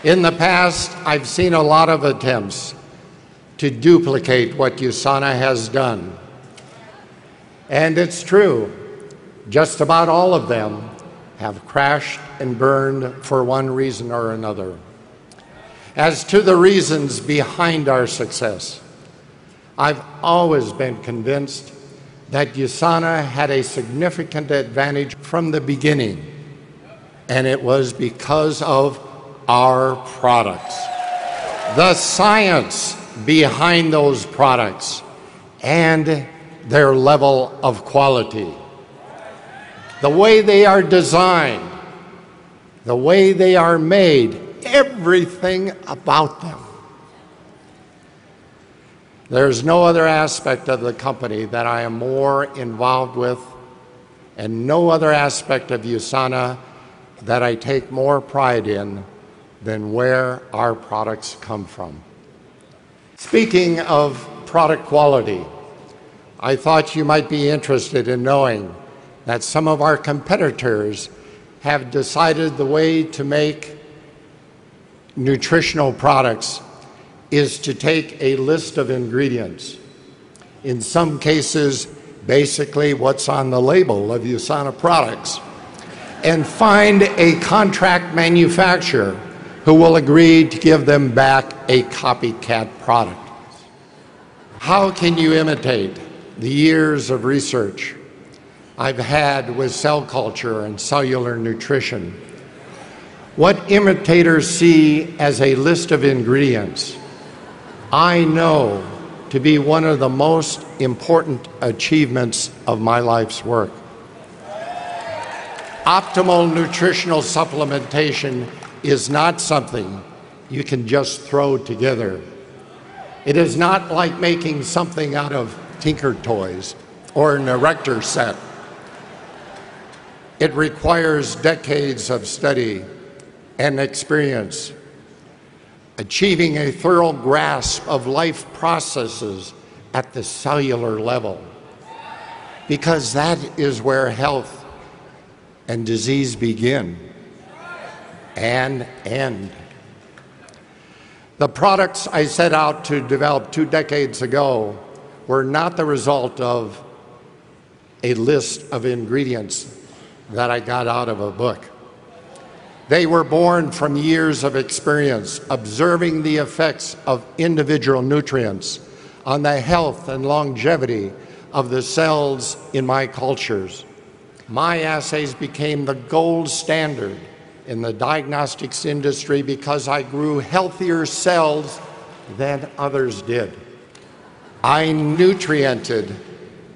In the past, I've seen a lot of attempts to duplicate what USANA has done. And it's true, just about all of them have crashed and burned for one reason or another. As to the reasons behind our success, I've always been convinced that USANA had a significant advantage from the beginning, and it was because of our products. The science behind those products and their level of quality. The way they are designed, the way they are made, everything about them. There's no other aspect of the company that I am more involved with, and no other aspect of USANA that I take more pride in than where our products come from. Speaking of product quality, I thought you might be interested in knowing that some of our competitors have decided the way to make nutritional products is to take a list of ingredients. In some cases, basically what's on the label of USANA products, and find a contract manufacturer who will agree to give them back a copycat product. How can you imitate the years of research I've had with cell culture and cellular nutrition? What imitators see as a list of ingredients, I know to be one of the most important achievements of my life's work. Optimal nutritional supplementation is not something you can just throw together. It is not like making something out of Tinker Toys or an erector set. It requires decades of study and experience, achieving a thorough grasp of life processes at the cellular level, because that is where health and disease begin and end. The products I set out to develop 2 decades ago were not the result of a list of ingredients that I got out of a book. They were born from years of experience observing the effects of individual nutrients on the health and longevity of the cells in my cultures. My assays became the gold standard in the diagnostics industry because I grew healthier cells than others did. I nutriented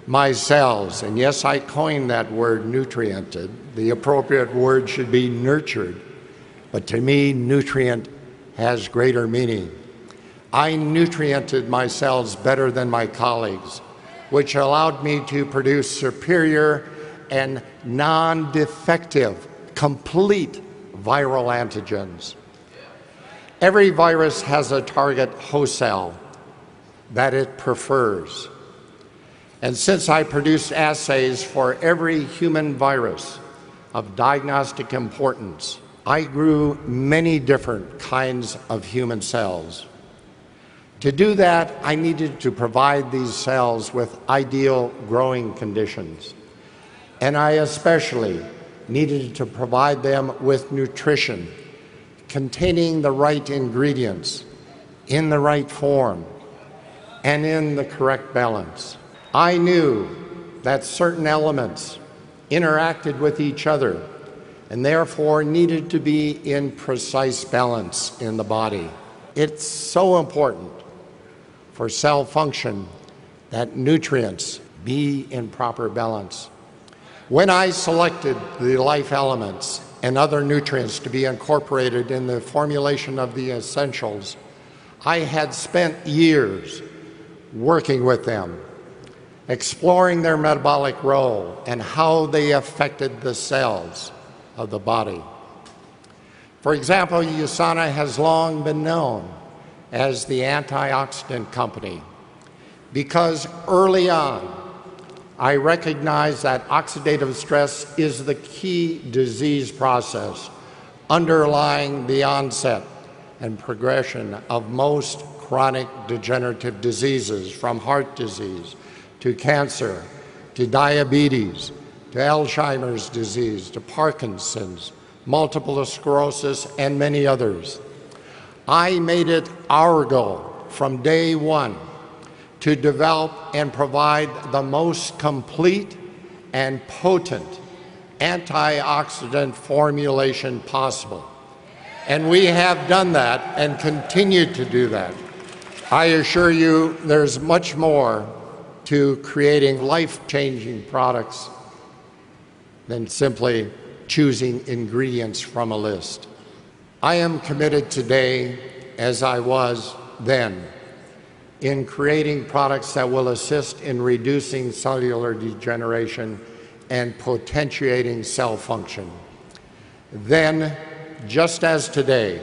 my cells, and yes, I coined that word, nutriented. The appropriate word should be nurtured, but to me, nutrient has greater meaning. I nutriented my cells better than my colleagues, which allowed me to produce superior and non-defective, complete viral antigens. Every virus has a target host cell that it prefers. And since I produced assays for every human virus of diagnostic importance, I grew many different kinds of human cells. To do that, I needed to provide these cells with ideal growing conditions. And I especially needed to provide them with nutrition containing the right ingredients in the right form and in the correct balance. I knew that certain elements interacted with each other and therefore needed to be in precise balance in the body. It's so important for cell function that nutrients be in proper balance. When I selected the life elements and other nutrients to be incorporated in the formulation of the essentials, I had spent years working with them, exploring their metabolic role and how they affected the cells of the body. For example, USANA has long been known as the antioxidant company because early on I recognized that oxidative stress is the key disease process underlying the onset and progression of most chronic degenerative diseases, from heart disease to cancer to diabetes to Alzheimer's disease to Parkinson's, multiple sclerosis, and many others. I made it our goal from day one to develop and provide the most complete and potent antioxidant formulation possible. And we have done that and continue to do that. I assure you there's much more to creating life-changing products than simply choosing ingredients from a list. I am committed today, as I was then, in creating products that will assist in reducing cellular degeneration and potentiating cell function. Then, just as today,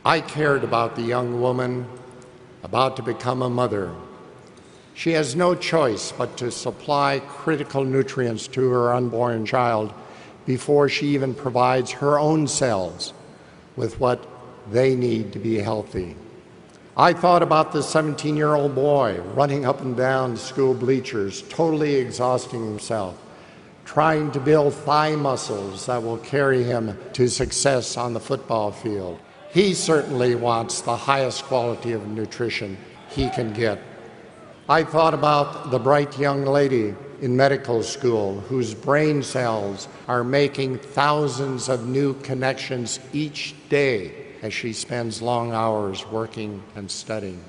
I cared about the young woman about to become a mother. She has no choice but to supply critical nutrients to her unborn child before she even provides her own cells with what they need to be healthy. I thought about the 17-year-old boy running up and down school bleachers, totally exhausting himself, trying to build thigh muscles that will carry him to success on the football field. He certainly wants the highest quality of nutrition he can get. I thought about the bright young lady in medical school whose brain cells are making thousands of new connections each day as she spends long hours working and studying.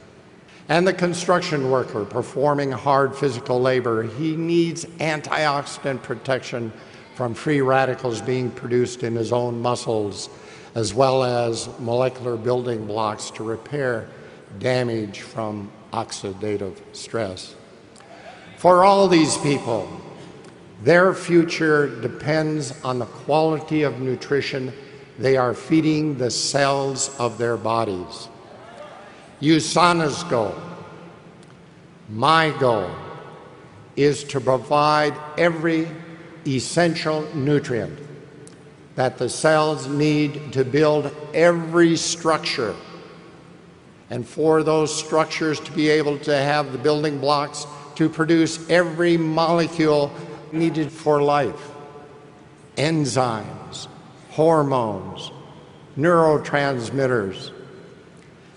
And the construction worker performing hard physical labor, he needs antioxidant protection from free radicals being produced in his own muscles, as well as molecular building blocks to repair damage from oxidative stress. For all these people, their future depends on the quality of nutrition they are feeding the cells of their bodies. USANA's goal, my goal, is to provide every essential nutrient that the cells need to build every structure, and for those structures to be able to have the building blocks to produce every molecule needed for life. Enzymes, hormones, neurotransmitters,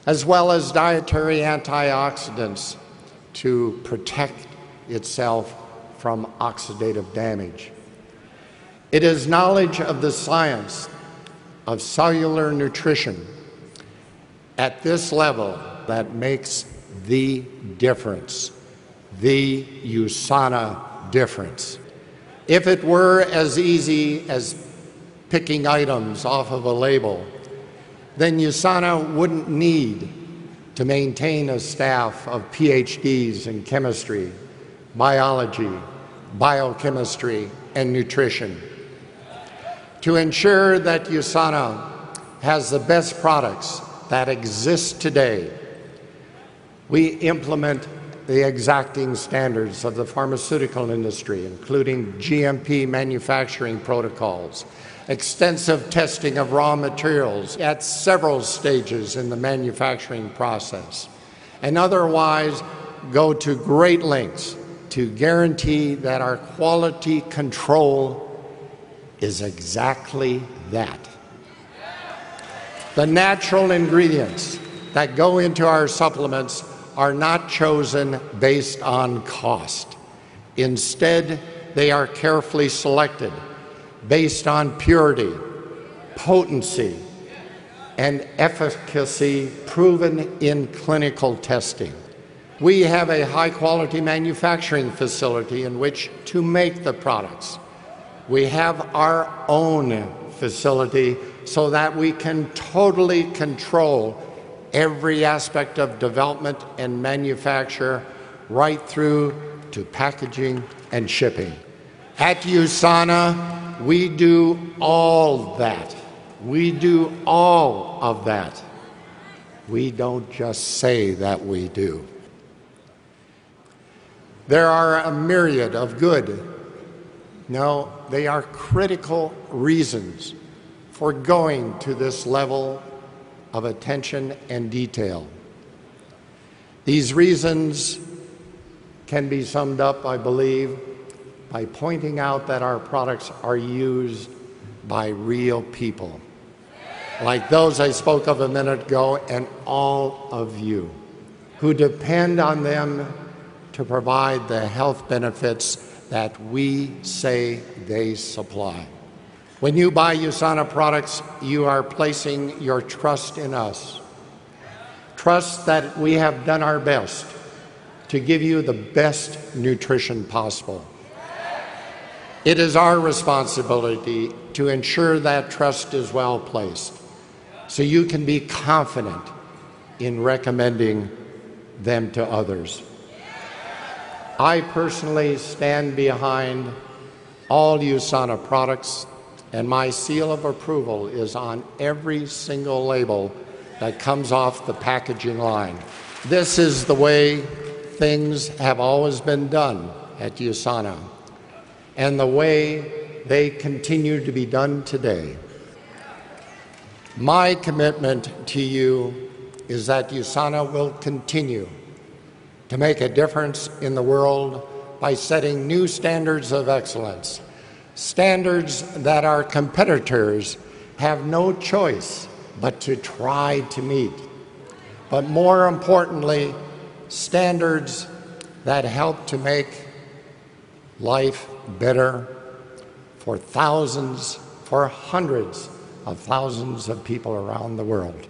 as well as dietary antioxidants to protect itself from oxidative damage. It is knowledge of the science of cellular nutrition at this level that makes the difference, the USANA difference. If it were as easy as picking items off of a label, then USANA wouldn't need to maintain a staff of PhDs in chemistry, biology, biochemistry, and nutrition. To ensure that USANA has the best products that exist today, we implement the exacting standards of the pharmaceutical industry, including GMP manufacturing protocols, extensive testing of raw materials at several stages in the manufacturing process, and otherwise go to great lengths to guarantee that our quality control is exactly that. The natural ingredients that go into our supplements are not chosen based on cost. Instead, they are carefully selected based on purity, potency, and efficacy proven in clinical testing. We have a high-quality manufacturing facility in which to make the products. We have our own facility so that we can totally control every aspect of development and manufacture, right through to packaging and shipping. At USANA, we do all that. We do all of that. We don't just say that we do. There are a myriad of good, no, they are critical reasons for going to this level of attention and detail. These reasons can be summed up, I believe, by pointing out that our products are used by real people, like those I spoke of a minute ago, and all of you who depend on them to provide the health benefits that we say they supply. When you buy USANA products, you are placing your trust in us. Trust that we have done our best to give you the best nutrition possible. It is our responsibility to ensure that trust is well placed, so you can be confident in recommending them to others. I personally stand behind all USANA products, and my seal of approval is on every single label that comes off the packaging line. This is the way things have always been done at USANA, and the way they continue to be done today. My commitment to you is that USANA will continue to make a difference in the world by setting new standards of excellence, standards that our competitors have no choice but to try to meet. But more importantly, standards that help to make life better for thousands, for hundreds of thousands of people around the world.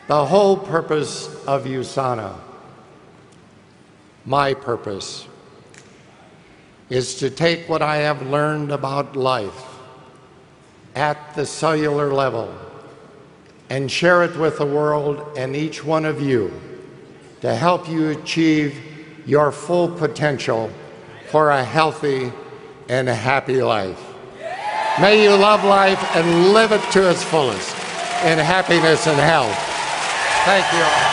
The whole purpose of USANA, my purpose, is to take what I have learned about life at the cellular level and share it with the world and each one of you to help you achieve your full potential for a healthy and a happy life. May you love life and live it to its fullest in happiness and health. Thank you all.